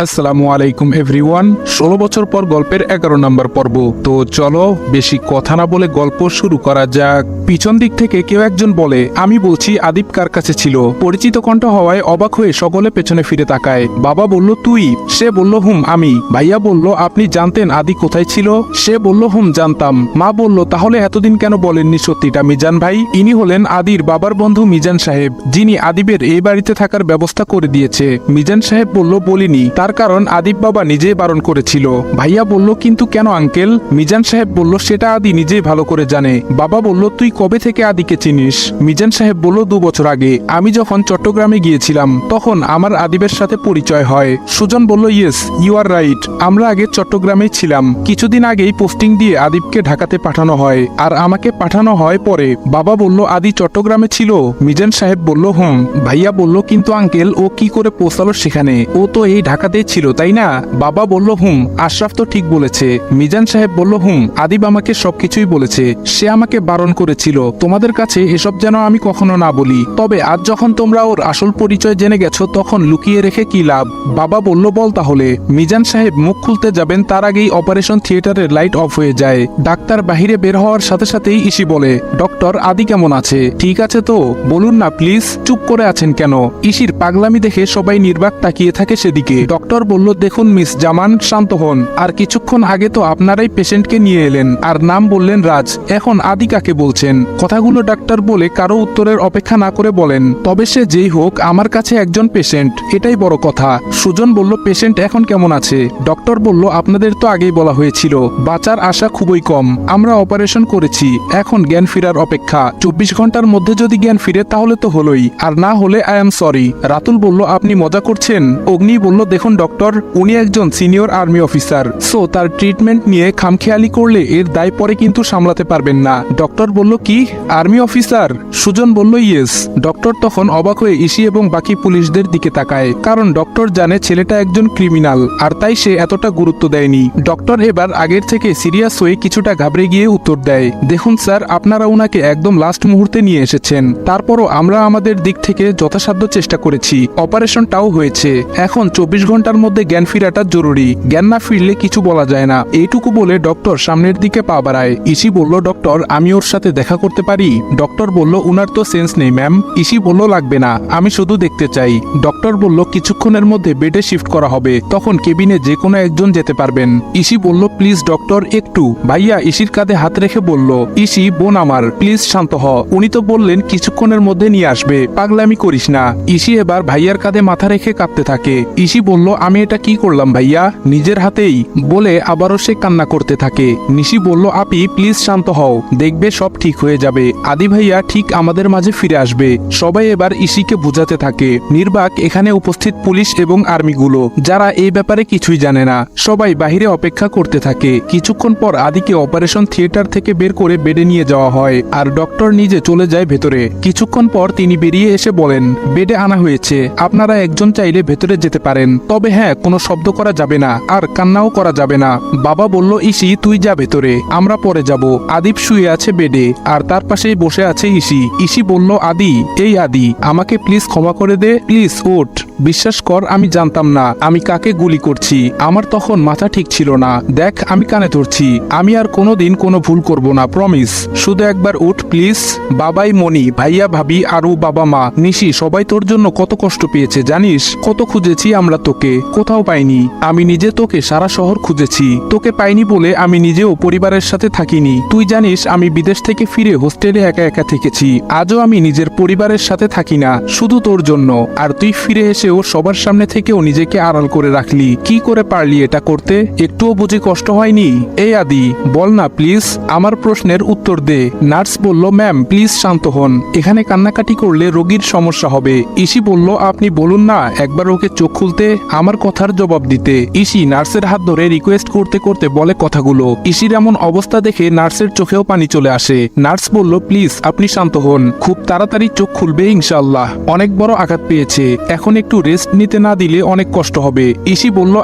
আসসালামু আলাইকুম এভরিওয়ান। 16 বছর পর গল্পের 11 নম্বর পর্ব। তো চলো বেশি কথা না বলে গল্প শুরু করা যাক। পিছন দিক থেকে কেউ একজন বলে, আমি বলছি আদিব কার কাছে ছিল। পরিচিত কণ্ঠ হওয়ায় অবাক হয়ে সকলে পেছনে ফিরে তাকায়। বাবা বলল, তুই? সে বলল, হুম আমি। ভাইয়া বলল, আপনি জানতেন আদি কোথায় ছিল? সে বলল, হুম জানতাম। মা বলল, তাহলে এতদিন কেন বলেননি সত্যিটা মিজান ভাই? ইনি হলেন আদির বাবার বন্ধু মিজান সাহেব, যিনি আদিবের এই বাড়িতে থাকার ব্যবস্থা করে দিয়েছে। মিজান সাহেব বলল, বলিনি, তার কারণ আদিব বাবা নিজেই বারণ করেছিল। ভাইয়া বলল, কিন্তু কেন আঙ্কেল? মিজান সাহেব বলল, সেটা আদি নিজেই ভালো করে জানে। বাবা বলল, তুই কবে থেকে আদিকে চিনিস? মিজান সাহেব বলল, 2 বছর আগে আমি যখন চট্টগ্রামে গিয়েছিলাম তখন আমার আদিবের সাথে পরিচয় হয়। সুজন বলল, ইয়েস ইউ আর রাইট, আমরা আগে চট্টগ্রামেই ছিলাম। কিছুদিন আগেই পোস্টিং দিয়ে আদিবকে ঢাকাতে পাঠানো হয়, আর আমাকে পাঠানো হয় পরে। বাবা বলল, আদি চট্টগ্রামে ছিল? মিজান সাহেব বলল, হুম। ভাইয়া বলল, কিন্তু আঙ্কেল ও কি করে পৌঁছালো সেখানে? ও তো এই ঢাকাতে ছিল তাই না? বাবা বলল, হুম, আশরাফ তো ঠিক বলেছে। মিজান সাহেব বলল, হুম, আদিব আমাকে সবকিছুই বলেছে। সে আমাকে বারণ করেছিল তোমাদের কাছে এসব যেন আমি কখনো না বলি। তবে আজ যখন তোমরা ওর আসল পরিচয় জেনে গেছো তখন লুকিয়ে রেখে কি লাভ? বাবা বলল, বল তাহলে। মিজান সাহেব মুখ খুলতে যাবেন তার আগেই অপারেশন থিয়েটারের লাইট অফ হয়ে যায়। ডাক্তার বাহিরে বের হওয়ার সাথে সাথেই ইসি বলে, ডক্টর আদি কেমন আছে? ঠিক আছে তো? বলুন না প্লিজ, চুপ করে আছেন কেন? ইসির পাগলামি দেখে সবাই নির্বাক তাকিয়ে থাকে সেদিকে। ডক্টর বলল, দেখুন মিস জামান, শান্ত হন। আর কিছুক্ষণ আগে তো আপনারাই পেশেন্টকে নিয়ে এলেন আর নাম বললেন রাজ, এখন আদি কাকে বলছেন? কথাগুলো ডাক্তার বলে কারো উত্তরের অপেক্ষা না করে বলেন, তবে সে যেই হোক আমার কাছে একজন পেশেন্ট, এটাই বড় কথা। সুজন বলল, পেশেন্ট এখন কেমন আছে? ডক্টর বলল, আপনাদের তো আগেই বলা হয়েছিল বাঁচার আশা খুবই কম। আমরা অপারেশন করেছি, এখন জ্ঞান ফেরার অপেক্ষা। 24 ঘন্টার মধ্যে যদি জ্ঞান ফিরে তাহলে তো হলোই, আর না হলে আই এম সরি। রাতুল বলল, আপনি মজা করছেন? অগ্নি বলল, দেখুন ডক্টর, উনি একজন সিনিয়র আর্মি অফিসার, সো তার ট্রিটমেন্ট নিয়ে খামখেয়ালি করলে এর দায় পরে কিন্তু সামলাতে পারবেন না। ডক্টর বলল, কি আর্মি অফিসার? সুজন বলল, ইয়েস। ডক্টর তখন অবাক হয়ে ইসি এবং বাকি পুলিশদের দিকে তাকায়, কারণ ডক্টর জানে ছেলেটা একজন ক্রিমিনাল, আর তাই সে এতটা গুরুত্ব দেয়নি। ডক্টর এবার আগের থেকে সিরিয়াস হয়ে কিছুটা ঘাবড়ে গিয়ে উত্তর দেয়, দেখুন স্যার, আপনারা ওনাকে একদম লাস্ট মুহূর্তে নিয়ে এসেছেন, তারপরও আমরা আমাদের দিক থেকে যথাসাধ্য চেষ্টা করেছি। অপারেশনটাও হয়েছে, এখন 24 ঘন্টার মধ্যে জ্ঞান ফিরাটা জরুরি। জ্ঞান না ফিরলে কিছু বলা যায় না। এইটুকু বলে ডক্টর সামনের দিকে পা বাড়ায়। ইসি বলল, ডক্টর আমি ওর সাথে দেখা করতে পারি? ডক্টর বলল, উনার তো সেন্স নেই ম্যাম। ইসি বলল, লাগবে না, আমি শুধু দেখতে চাই। ডক্টর বলল, কিছুক্ষণের মধ্যে বেডে শিফট করা হবে, তখন কেবিনে যে কোনো একজন যেতে পারবেন। ইসি বলল, প্লিজ ডক্টর একটু। ভাইয়া ইসির কাঁধে হাত রেখে বলল, ইসি বোন আমার, প্লিজ শান্ত হ। উনি তো বললেন কিছুক্ষণের মধ্যে নিয়ে আসবে, পাগলামি করিস না। ইসি এবার ভাইয়ার কাঁধে মাথা রেখে কাঁদতে থাকে। ইসি বলল, আমি এটা কি করলাম ভাইয়া, নিজের হাতেই? বলে আবারও সে কান্না করতে থাকে। নিশি বলল, আপি প্লিজ শান্ত হও, দেখবে সব ঠিক হয়ে যাবে। আদি ভাইয়া ঠিক আমাদের মাঝে ফিরে আসবে। সবাই এবার ইসিকে বোঝাতে থাকে। নির্বাক এখানে উপস্থিত পুলিশ এবং আর্মিগুলো, যারা এই ব্যাপারে কিছুই জানে না, সবাই বাহিরে অপেক্ষা করতে থাকে। কিছুক্ষণ পর আদিকে অপারেশন থিয়েটার থেকে বের করে বেডে নিয়ে যাওয়া হয়, আর ডক্টর নিজে চলে যায় ভেতরে। কিছুক্ষণ পর তিনি বেরিয়ে এসে বলেন, বেডে আনা হয়েছে, আপনারা একজন চাইলে ভেতরে যেতে পারেন, তবে হ্যাঁ কোনো শব্দ করা যাবে না আর কান্নাও করা যাবে না। বাবা বলল, ইসি তুই যা ভেতরে, আমরা পরে যাব। আদিব শুয়ে আছে বেডে, আর তার পাশেই বসে আছে ইসি। ইসি বলল, আদি, এই আদি, আমাকে প্লিজ ক্ষমা করে দে, প্লিজ ওঠ। বিশ্বাস কর আমি জানতাম না আমি কাকে গুলি করছি, আমার তখন মাথা ঠিক ছিল না। দেখ আমি কানে ধরছি, আমি আর কোনোদিন কোনো ভুল করব না, প্রমিস। শুধু একবার উঠ প্লিজ। বাবাই মনি, ভাইয়া ভাবি, আরও বাবা মা, নিশি, সবাই তোর জন্য কত কষ্ট পেয়েছে জানিস? কত খুঁজেছি আমরা তোকে, কোথাও পাইনি। আমি নিজে তোকে সারা শহর খুঁজেছি, তোকে পাইনি বলে আমি নিজেও পরিবারের সাথে থাকিনি। তুই জানিস আমি বিদেশ থেকে ফিরে হোস্টেলে একা একা থেকেছি, আজও আমি নিজের পরিবারের সাথে থাকি না, শুধু তোর জন্য। আর তুই ফিরে এসেও সবার সামনে থেকেও নিজেকে আড়াল করে রাখলি, কি করে পারলি এটা করতে? একটুও বুঝি কষ্ট হয়নি? এই আদি, বল না প্লিজ, আমার প্রশ্নের উত্তর দে। নার্স বলল, ম্যাম প্লিজ শান্ত হন, এখানে কান্নাকাটি করলে রোগীর সমস্যা হবে। ইসি বলল, আপনি বলুন না একবার ওকে চোখ খুলতে, আমার কথার জবাব দিতে। ইসি নার্সের হাত ধরে রিকোয়েস্ট করতে করতে বলে কথাগুলো। ইসির এমন অবস্থা দেখে নার্সের চোখেও পানি চলে আসে। নার্স বলল, প্লিজ আপনি শান্ত হন, খুব তাড়াতাড়ি চোখ খুলবে ইনশাআল্লাহ, অনেক বড় আঘাত পেয়েছে, এখন একটু রেস্ট নিতে না দিলে অনেক কষ্ট হবে। ইসি বলল,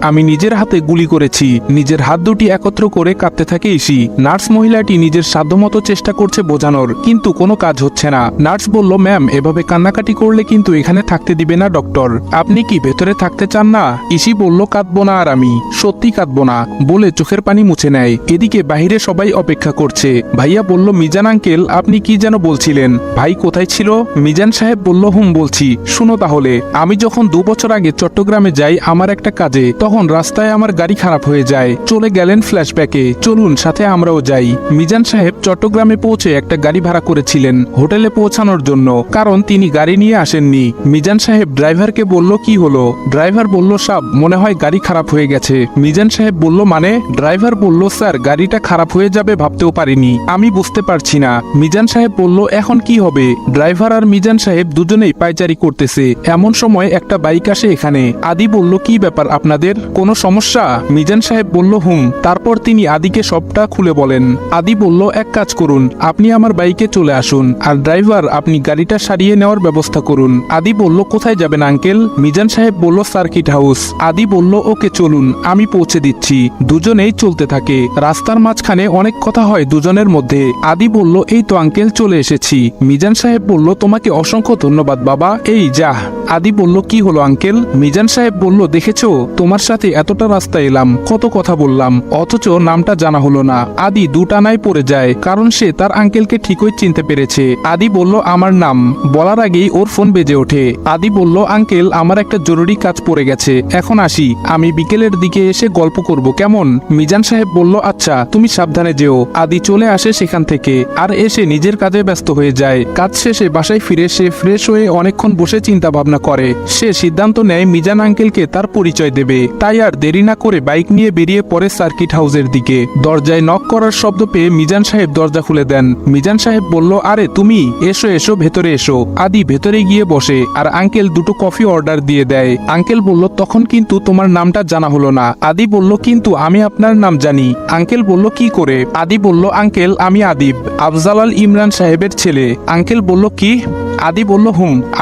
আমি নিজের হাতে গুলি করেছি। নিজের হাত দুটি একত্র করে কাঁদতে থাকে ইসি। নার্স মহিলাটি নিজের সাধ্যমতো চেষ্টা করছে বোঝানোর, কিন্তু কোনো কাজ হচ্ছে না। নার্স বলল, ম্যাম এভাবে কান্নাকাটি করলে কিন্তু এখানে থাকতে দিবে না ডক্টর, আপনি কি ভেতরে থাকতে থাকতে চান না? ইসি বলল কাঁদবো না আর আমি সত্যি কাঁদবো না বলে চোখের পানি মুছে নেয়। এদিকে বাহিরে সবাই অপেক্ষা করছে। ভাইয়া বলল মিজান আঙ্কেল আপনি কি যেন বলছিলেন? ভাই কোথায় ছিল? মিজান সাহেব বলল বলছি শুনো তাহলে। আমি যখন 2 বছর আগে চট্টগ্রামে যাই আমার একটা কাজে, তখন রাস্তায় আমার গাড়ি খারাপ হয়ে যায়। চলে গেলেন ফ্ল্যাশব্যাকে, চলুন সাথে আমরাও যাই। মিজান সাহেব চট্টগ্রামে পৌঁছে একটা গাড়ি ভাড়া করেছিলেন হোটেলে পৌঁছানোর জন্য, কারণ তিনি গাড়ি নিয়ে আসেননি। মিজান সাহেব ড্রাইভারকে বলল কি হলো? ড্রাইভার বলল সাব মনে হয় গাড়ি খারাপ হয়ে গেছে। মিজান সাহেব বলল মানে? ড্রাইভার বলল স্যার গাড়িটা খারাপ হয়ে যাবে ভাবতেও পারিনি, আমি বুঝতে পারছি না। মিজান সাহেব বলল এখন কি হবে? ড্রাইভার আর মিজান সাহেব দুজনেই পায়চারি করতেছে। এমন সময় একটা বাইক আসে এখানে। আদি বলল কি ব্যাপার আপনাদের, কোনো সমস্যা? মিজান সাহেব বলল তারপর তিনি আদিকে সবটা খুলে বলেন। আদি বলল এক কাজ করুন, আপনি আমার বাইকে চলে আসুন, আর ড্রাইভার আপনি গাড়িটা সারিয়ে নেওয়ার ব্যবস্থা করুন। আদি বলল কোথায় যাবেন আঙ্কেল? মিজান সাহেব বলল সার্কিট হাউস। আদি বলল ওকে চলুন, আমি পৌঁছে দিচ্ছি। দুজনেই চলতে থাকে। রাস্তার মাঝখানে অনেক কথা হয় দুজনের মধ্যে। আদি বলল এই তো আঙ্কেল চলে এসেছি। মিজান সাহেব বলল তোমাকে অসংখ্য ধন্যবাদ বাবা, এই যা। আদি বলল কি হলো আঙ্কেল? মিজান সাহেব বলল দেখেছো তোমার সাথে এতটা রাস্তা এলাম, কত কথা বললাম, অথচ নামটা জানা হলো না। আদি দুটানায় পড়ে যায়, কারণ সে তার আঙ্কেলকে ঠিকই চিনতে পেরেছে। আদি বলল আমার নাম বলার আগেই ওর ফোন বেজে ওঠে। আদি বলল আঙ্কেল আমার একটা জরুরি কাজ পড়ে গেছে, এখন আসি, আমি বিকেলের দিকে এসে গল্প করব কেমন? মিজান সাহেব বলল আচ্ছা তুমি সাবধানে যেও। আদি চলে আসে সেখান থেকে, আর এসে নিজের কাজে ব্যস্ত হয়ে যায়। কাজ শেষে বাসায় ফিরে সে ফ্রেশ হয়ে অনেকক্ষণ বসে চিন্তা ভাবনা করে। সে সিদ্ধান্ত নেয় মিজান আঙ্কেলকে তার পরিচয় দেবে। তাই আর দেরি না করে বাইক নিয়ে বেরিয়ে পড়ে সার্কিট হাউসের দিকে। দরজায় নক করার শব্দ পেয়ে মিজান সাহেব দরজা খুলে দেন। মিজান সাহেব বলল আরে তুমি, এসো এসো ভেতরে এসো। আদি ভেতরে গিয়ে বসে, আর আঙ্কেল দুটো কফি অর্ডার দিয়ে দেয়। আঙ্কেল বলল তখন কিন্তু তোমার নামটা জানা হলো না। আদি বলল কিন্তু আমি আপনার নাম জানি। আঙ্কেল বলল কি করে? আদি বলল আঙ্কেল আমি আদিব, আফজালাল ইমরান সাহেবের ছেলে। আঙ্কেল বলল কি? আদি বলল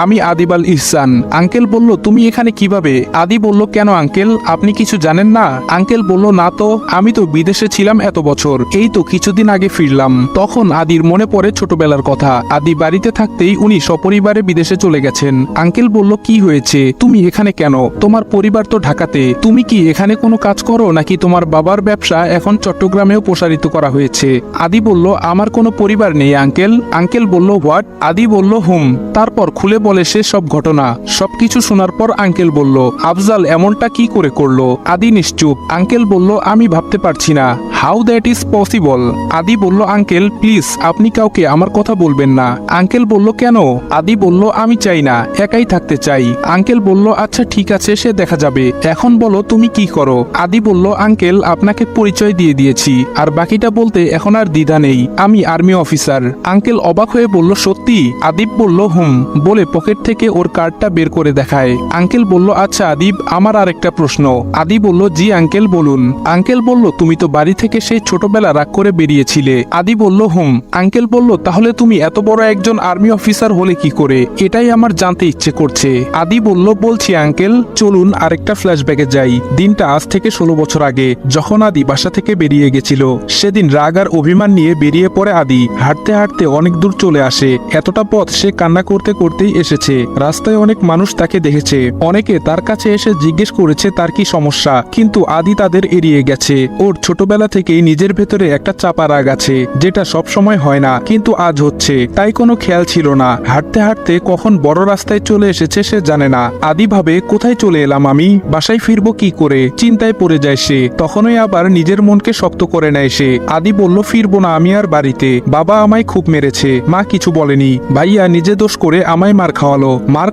আমি আদিব আল ইহসান। আঙ্কেল বলল তুমি এখানে কিভাবে? আদি বলল কেন আঙ্কেল আপনি কিছু জানেন না? আঙ্কেল বলল না তো, আমি তো বিদেশে ছিলাম এত বছর, এই তো কিছুদিন আগে ফিরলাম। তখন আদির মনে পড়ে ছোটবেলার কথা। আদি বাড়িতে থাকতেই উনি সপরিবারে বিদেশে চলে গেছেন। আঙ্কেল বলল কি হয়েছে, তুমি এখানে কেন? তোমার পরিবার তো ঢাকাতে, তুমি কি এখানে কোনো কাজ করো নাকি তোমার বাবার ব্যবসা এখন চট্টগ্রামেও প্রসারিত করা হয়েছে? আদি বলল আমার কোনো পরিবার নেই আঙ্কেল। আঙ্কেল বলল হোয়াট? আদি বলল তারপর খুলে বলে সে সব ঘটনা। সবকিছু শোনার পর আঙ্কেল বলল আফজাল এমনটা কি করে করলো? আদি নিশ্চুপ। আঙ্কেল বলল আমি ভাবতে পারছি না, হাউ দ্যাট ইজ পসিবল? আদি বলল আঙ্কেল প্লিজ আপনি কাউকে আমার কথা বলবেন না। আঙ্কেল বলল কেন? আদি বলল আমি চাই না, একাই থাকতে চাই। আঙ্কেল বলল আচ্ছা ঠিক আছে সে দেখা যাবে, এখন বলো তুমি কি করো? আদি বলল আঙ্কেল আপনাকে পরিচয় দিয়ে দিয়েছি, আর বাকিটা বলতে এখন আর দ্বিধা নেই, আমি আর্মি অফিসার। আঙ্কেল অবাক হয়ে বলল সত্যি? আদিব বলল বলে পকেট থেকে ওর কার্ডটা বের করে দেখায়। আঙ্কেল বলল আচ্ছা আদিব আমার আর একটা প্রশ্ন। আদি বলল জি আঙ্কেল বলুন। আঙ্কেল বলল তুমি তো বাড়ি থেকে সেই ছোটবেলা রাগ করে বেরিয়েছিলে। আদি বলল আঙ্কেল বলল তাহলে তুমি এত বড় একজন আর্মি অফিসার হলে কি করে? এটাই আমার জানতে ইচ্ছে করছে। আদি বলল বলছি আঙ্কেল, চলুন আরেকটা ফ্ল্যাশব্যাকে যাই। দিনটা আজ থেকে 16 বছর আগে, যখন আদি বাসা থেকে বেরিয়ে গেছিল। সেদিন রাগ আর অভিমান নিয়ে বেরিয়ে পড়ে আদি। হাঁটতে হাঁটতে অনেক দূর চলে আসে। এতটা পথ সে কান্না করতে করতেই এসেছে। রাস্তায় অনেক মানুষ তাকে দেখেছে, অনেকে তার কাছে এসে জিজ্ঞেস করেছে তার কি সমস্যা, কিন্তু আদি তাদের এড়িয়ে গেছে। ওর ছোটবেলা থেকেই নিজের ভেতরে একটা চাপা রাগ আছে, যেটা সব সময় হয় না কিন্তু আজ হচ্ছে, তাই কোনো খেয়াল ছিল না। হাঁটতে হাঁটতে কখন বড় রাস্তায় চলে এসেছে সে জানে না। আদি ভাবে কোথায় চলে এলাম আমি, বাসায় ফিরবো কি করে, চিন্তায় পড়ে যায় সে। তখনই আবার নিজের মনকে শক্ত করে নেয় সে। আদি বলল ফিরবো না আমি আর বাড়িতে, বাবা আমায় খুব মেরেছে, মা কিছু বলেনি, ভাইয়া নিজে দোষ করে আমায় মার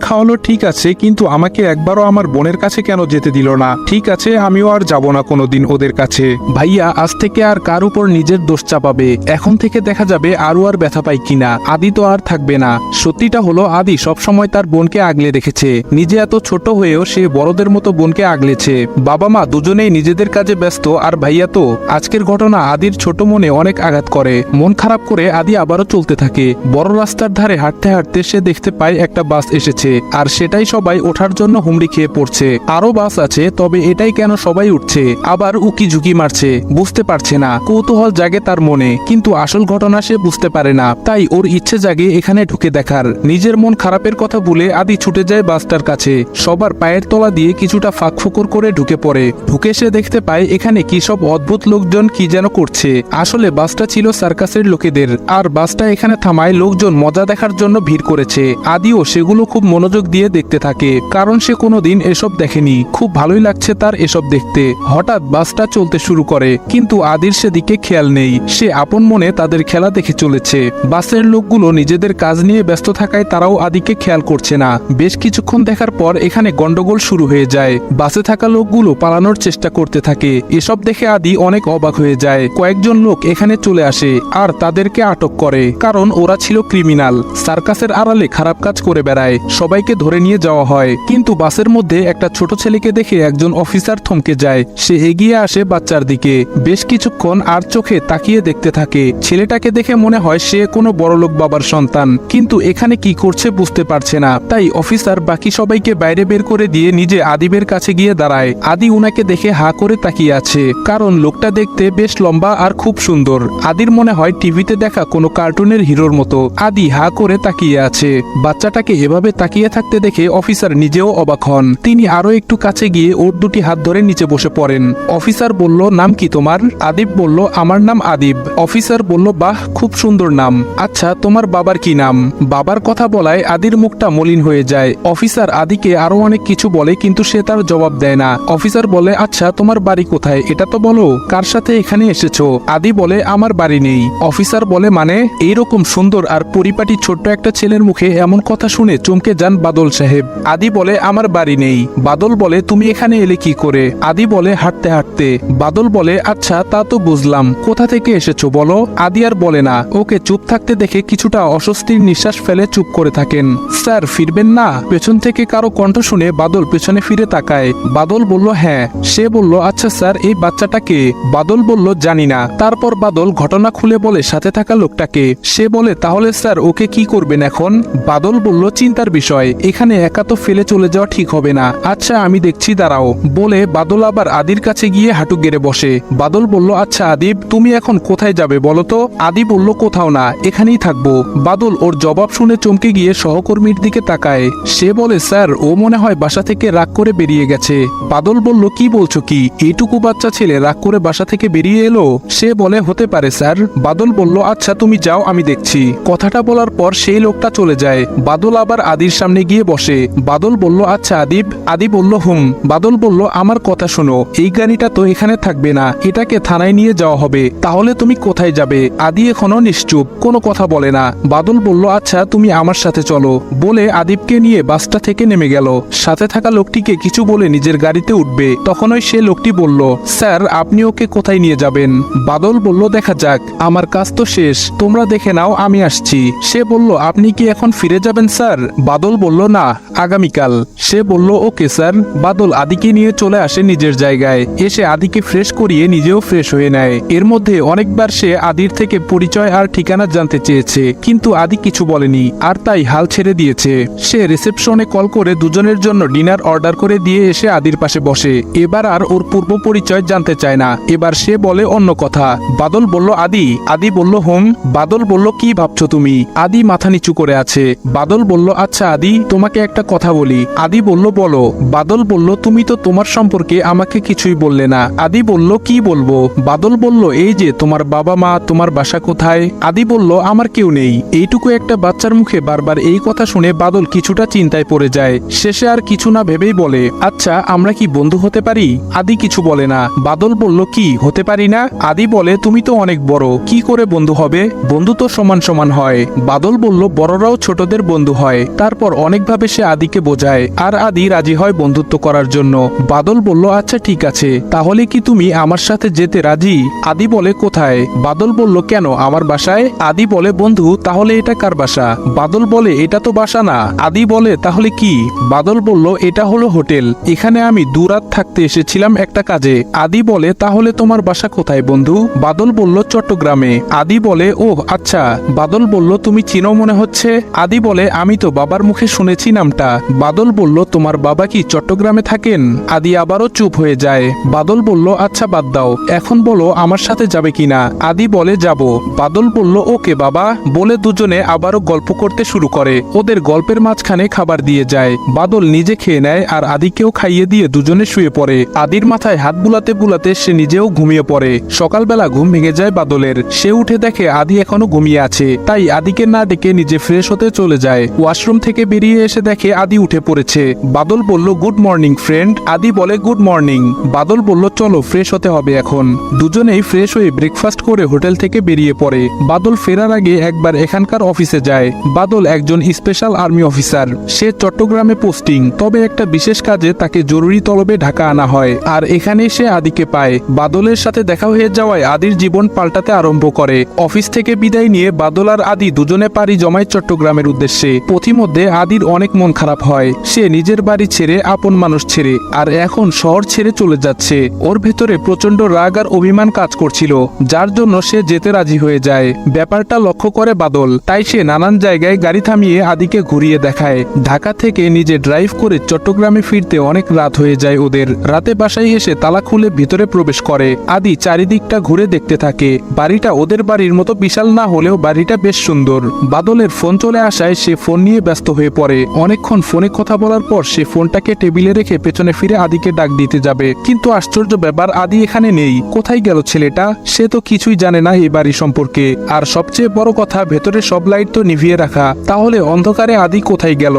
খাওয়ালো ঠিক আছে, কিন্তু আমাকে একবারও আমার বোনের কাছে কেন যেতে দিল না? ঠিক আছে আমিও আর যাব না কোনোদিন ওদের কাছে। ভাইয়া আজ থেকে আর কার উপর নিজের দোষ চাপাবে, এখন থেকে দেখা যাবে আরও আর ব্যথা পাই কিনা। আদি তো আর থাকবে না। সত্যিটা হলো আদি সবসময় তার বোনকে আগলে রেখেছে, নিজে এত ছোট হয়েও সে বড়দের মতো বোনকে আগলেছে। বাবা মা দুজনেই নিজেদের কাজে ব্যস্ত, আর ভাইয়া তো। আজকের ঘটনা আদির ছোট মনে অনেক আঘাত করে। মন খারাপ করে আদি আবারও চলতে থাকে। বড় রাস্তার ধারে হাঁটতে হাঁটতে হাঁটতে সে দেখতে পায় একটা বাস এসেছে, আর সেটাই সবাই ওঠার জন্য হুমড়ি খেয়ে পড়ছে। আরো বাস আছে, তবে এটাই কেন সবাই উঠছে, আবার উকি ঝুঁকি মারছে, বুঝতে পারছে না। কৌতূহল জাগে তার মনে, কিন্তু আসল ঘটনা সে বুঝতে পারে না। তাই ওর ইচ্ছে জাগে এখানে ঢুকে দেখার। নিজের মন খারাপের কথা ভুলে আদি ছুটে যায় বাসটার কাছে। সবার পায়ের তলা দিয়ে কিছুটা ফাঁক ফোকর করে ঢুকে পড়ে। ঢুকে সে দেখতে পায় এখানে কি সব অদ্ভুত লোকজন কি যেন করছে। আসলে বাসটা ছিল সার্কাসের লোকেদের, আর বাসটা এখানে থামায় লোকজন মজা দেখার জন্য ভিড় করেছে। আদিও সেগুলো খুব মনোযোগ দিয়ে দেখতে থাকে, কারণ সে কোনোদিন এসব দেখেনি। খুব ভালোই লাগছে তার এসব দেখতে। হঠাৎ বাসটা চলতে শুরু করে, কিন্তু আদির সেদিকে খেয়াল নেই। সে আপন মনে তাদের খেলা দেখে চলেছে। বাসের লোকগুলো নিজেদের কাজ নিয়ে ব্যস্ত থাকায় তারাও আদিকে খেয়াল করছে না। বেশ কিছুক্ষণ দেখার পর এখানে গন্ডগোল শুরু হয়ে যায়। বাসে থাকা লোকগুলো পালানোর চেষ্টা করতে থাকে। এসব দেখে আদি অনেক অবাক হয়ে যায়। কয়েকজন লোক এখানে চলে আসে আর তাদেরকে আটক করে, কারণ ওরা ছিল ক্রিমিনাল। সার্কাসের আড়ালে খারাপ কাজ করে বেড়ায়। সবাইকে ধরে নিয়ে যাওয়া হয়, কিন্তু বাসের মধ্যে একটা ছোট ছেলেকে দেখে একজন অফিসার থমকে যায়। সে এগিয়ে আসে বাচ্চার দিকে। বেশ কিছুক্ষণ আর চোখে তাকিয়ে দেখতে থাকে। ছেলেটাকে দেখে মনে হয় সে কোনো বড়লোক বাবার সন্তান, কিন্তু এখানে কি করছে বুঝতে পারছে না। তাই অফিসার বাকি সবাইকে বাইরে বের করে দিয়ে নিজে আদিবের কাছে গিয়ে দাঁড়ায়। আদি উনাকে দেখে হা করে তাকিয়ে আছে, কারণ লোকটা দেখতে বেশ লম্বা আর খুব সুন্দর। আদির মনে হয় টিভিতে দেখা কোনো কার্টুনের হিরোর মতো। আদি হা করে তাকিয়ে আছে। বাচ্চাটাকে এভাবে তাকিয়ে থাকতে দেখে অফিসার নিজেও অবাক হন। তিনি আরো একটু কাছে গিয়ে ওর দুটি হাত ধরে নিচে বসে পড়েন। অফিসার বলল, নাম কি তোমার? আদিব বলল, আমার নাম আদিব। অফিসার বলল, বাহ, খুব সুন্দর নাম। আচ্ছা, তোমার বাবার কি নাম? বাবার কথা বলায় আদির মুখটা মলিন হয়ে যায়। অফিসার আদিকে আরো অনেক কিছু বলে, কিন্তু সে তার জবাব দেয় না। অফিসার বলে, আচ্ছা, তোমার বাড়ি কোথায় এটা তো বলো। কার সাথে এখানে এসেছো? আদি বলে, আমার বাড়ি নেই। অফিসার বলে, মানে? এইরকম সুন্দর আর পরিপাটি ছোট্ট একটা ছেলের মুখে এমন কথা শুনে চমকে যান বাদল সাহেব। আদি বলে, আমার বাড়ি নেই। বাদল বলে, তুমি এখানে এলে কি করে? আদি বলে, হাঁটতে হাঁটতে। বাদল বলে, আচ্ছা, তা তো বুঝলাম, কোথা থেকে এসেছো বলো। আদি আর বলে না। ওকে চুপ থাকতে দেখে কিছুটা অস্বস্তির নিঃশ্বাস ফেলে চুপ করে থাকেন। স্যার, ফিরবেন না? পেছন থেকে কারো কণ্ঠ শুনে বাদল পেছনে ফিরে তাকায়। বাদল বলল, হ্যাঁ। সে বলল, আচ্ছা স্যার, এই বাচ্চাটাকে? বাদল বলল, জানি না। তারপর বাদল ঘটনা খুলে বলে সাথে থাকা লোকটাকে। সে বলে, তাহলে স্যার ওকে কি করবেন এখন? বাদল বলল, চিন্তার বিষয়, এখানে একা তো ফেলে চলে যাওয়া ঠিক হবে না। আচ্ছা, আমি দেখছি, দাঁড়াও। বলে বাদল আবার আদির কাছে গিয়ে হাঁটু গেড়ে বসে। বাদল বলল, আচ্ছা আদিব, তুমি এখন কোথায় যাবে বলো তো? আদি বলল, কোথাও না, এখানেই থাকবো। বাদল ওর জবাব শুনে চমকে গিয়ে সহকর্মীর দিকে তাকায়। সে বলে, স্যার, ও মনে হয় বাসা থেকে রাগ করে বেরিয়ে গেছে। বাদল বলল, কি বলছো কি? এইটুকু বাচ্চা ছেলে রাগ করে বাসা থেকে বেরিয়ে এলো? সে বলে, হতে পারে স্যার। বাদল বলল, আচ্ছা তুমি যাও, আমি দেখছি। কথাটা বলার পর সেই লোকটা চলে যায়। বাদল আবার আদির সামনে গিয়ে বসে। বাদল বলল, আচ্ছা আদিব। আদি বলল, হুম। বাদল বলল, আমার কথা শোনো, এই গাড়িটা তো এখানে থাকবে না, এটাকে থানায় নিয়ে যাওয়া হবে। তাহলে তুমি কোথায় যাবে? আদি এখনো নিশ্চুপ, কোনো কথা বলে না। বাদল বলল, আচ্ছা তুমি আমার সাথে চলো। বলে আদিবকে নিয়ে বাসটা থেকে নেমে গেল। সাথে থাকা লোকটিকে কিছু বলে নিজের গাড়িতে উঠবে, তখনই সে লোকটি বলল, স্যার, আপনি ওকে কোথায় নিয়ে যাবেন? বাদল বলল, দেখা যাক, আমার কাজ তো শেষ, তোমরা দেখে নাও, আমি আসছি। সে বলল, আপনি কি এখন ফিরে যাবেন স্যার? বাদল বলল, না, আগামীকাল। সে বলল, ওকে স্যার। বাদল আদিকে নিয়ে চলে আসে নিজের জায়গায়। এসে আদিকে ফ্রেশ করিয়ে নিজেও ফ্রেশ হয়ে নেয়। এর মধ্যে অনেকবার সে আদির থেকে পরিচয় আর ঠিকানা জানতে চেয়েছে, কিন্তু আদি কিছু বলেনি, আর তাই হাল ছেড়ে দিয়েছে। সে রিসেপশনে কল করে দুজনের জন্য ডিনার অর্ডার করে দিয়ে এসে আদির পাশে বসে। এবার আর ওর পূর্ব পরিচয় জানতে চায় না। এবার সে বলে অন্য কথা। বাদল বলল, আদি। আদি বলল, হুম। বাদল বলল, কি ভাবছো তুমি? আদি মাথা নিচু করে আছে। বাদল বলল, আচ্ছা আদি, তোমাকে একটা কথা বলি। আদি বলল, বলো। বাদল বলল, তুমি তো তোমার সম্পর্কে আমাকে কিছুই বললে না। আদি বলল, কি বলবো? বাদল বলল, এই যে তোমার বাবা মা, তোমার বাসা কোথায়? আদি বলল, আমার কেউ নেই। এইটুকু একটা বাচ্চার মুখে বারবার এই কথা শুনে বাদল কিছুটা চিন্তায় পড়ে যায়। শেষে আর কিছু না ভেবেই বলে, আচ্ছা আমরা কি বন্ধু হতে পারি? আদি কিছু বলে না। বাদল বলল, কি হতে পারি না? আদি বলে, তুমি তো অনেক বড়, কি করে বন্ধু হবে? বন্ধু তো সমান সমান হয়। বাদল বলল, বড়রাও ছোটদের বন্ধু হয়। তারপর অনেকভাবে সে আদিকে বোঝায়, আর আদি রাজি হয় বন্ধুত্ব করার জন্য। বাদল বলল, আচ্ছা ঠিক আছে, তাহলে কি তুমি আমার সাথে যেতে রাজি? আদি বলে, কোথায়? বাদল বলল, কেন, আমার বাসায়? আদি বলে, বন্ধু, তাহলে এটা কার বাসা? বাদল বলে, এটা তো বাসা না। আদি বলে, তাহলে কি? বাদল বলল, এটা হলো হোটেল, এখানে আমি দুরাত থাকতে এসেছিলাম একটা কাজে। আদি বলে, তাহলে তোমার বাসা কোথায় বন্ধু? বাদল বলল, চট্টগ্রামে। আদি বলে, ও আচ্ছা। বাদল বলল, তুমি চিনো মনে হচ্ছে। যাচ্ছে? আদি বলে, আমি তো বাবার মুখে শুনেছি নামটা। বাদল বলল, তোমার বাবা কি চট্টগ্রামে থাকেন? আদি আবারও চুপ হয়ে যায়। বাদল বলল, আচ্ছা বাদ দাও, এখন বলো আমার সাথে যাবে কিনা। আদি বলে, যাব। বাদল বলল, ওকে বাবা, বলে দুজনে আবারও গল্প করতে শুরু করে। ওদের গল্পের মাঝখানে খাবার দিয়ে যায়। বাদল নিজে খেয়ে নেয় আর আদিকেও খাইয়ে দিয়ে দুজনে শুয়ে পড়ে। আদির মাথায় হাত বুলাতে বুলাতে সে নিজেও ঘুমিয়ে পড়ে। সকালবেলা ঘুম ভেঙে যায় বাদলের। সে উঠে দেখে আদি এখনো ঘুমিয়ে আছে, তাই আদিকে না ডেকে নিজে ফ্রেশ হতে চলে যায়। ওয়াশরুম থেকে বেরিয়ে এসে দেখে আদি উঠে পড়েছে। বাদল বলল, গুড মর্নিং ফ্রেন্ড। আদি বলে, গুড মর্নিং। বাদল বলল, চলো ফ্রেশ হতে হবে এখন। দুজনেই ফ্রেশ হয়ে ব্রেকফাস্ট করে হোটেল থেকে বেরিয়ে পড়ে। বাদল ফেরার আগে একবার এখানকার অফিসে যায়। বাদল একজন স্পেশাল আর্মি অফিসার। সে চট্টগ্রামে পোস্টিং, তবে একটা বিশেষ কাজে তাকে জরুরি তলবে ঢাকা আনা হয়। আর এখানেই সে আদিকে পায়। বাদলের সাথে দেখা হয়ে যাওয়ায় আদির জীবন পাল্টাতে আরম্ভ করে। অফিস থেকে বিদায় নিয়ে বাদল আর আদি দুজনে পাড়ি জমায় চট্টগ্রামের উদ্দেশ্যে। পথিমধ্যে আদির অনেক মন খারাপ হয়। সে নিজের বাড়ি ছেড়ে, আপন মানুষ ছেড়ে, আর এখন শহর ছেড়ে চলে যাচ্ছে। ওর ভেতরে প্রচন্ড রাগ আর অভিমান কাজ করছিল, যার জন্য সে যেতে রাজি হয়ে যায়। ব্যাপারটা লক্ষ্য করে বাদল, তাই সে নানান জায়গায় গাড়ি থামিয়ে আদিকে ঘুরিয়ে দেখায়। ঢাকা থেকে নিজে ড্রাইভ করে চট্টগ্রামে ফিরতে অনেক রাত হয়ে যায় ওদের। রাতে বাসায় এসে তালা খুলে ভিতরে প্রবেশ করে। আদি চারিদিকটা ঘুরে দেখতে থাকে। বাড়িটা ওদের বাড়ির মতো বিশাল না হলেও বাড়িটা বেশ সুন্দর। বাদলের ফোন চলে আসায় সে ফোন নিয়ে ব্যস্ত হয়ে পড়ে। অনেকক্ষণ ফোনে কথা বলার পর সে ফোনটাকে টেবিলে রেখে পেছনে ফিরে আদিকে ডাক দিতে যাবে, কিন্তু আশ্চর্য ব্যাপার, আদি এখানে নেই। কোথায় গেল ছেলেটা? সে তো কিছুই জানে না এই বাড়ি সম্পর্কে। আর সবচেয়ে বড় কথা, ভেতরে সব লাইট তো নিভিয়ে রাখা। তাহলে অন্ধকারে আদি কোথায় গেল?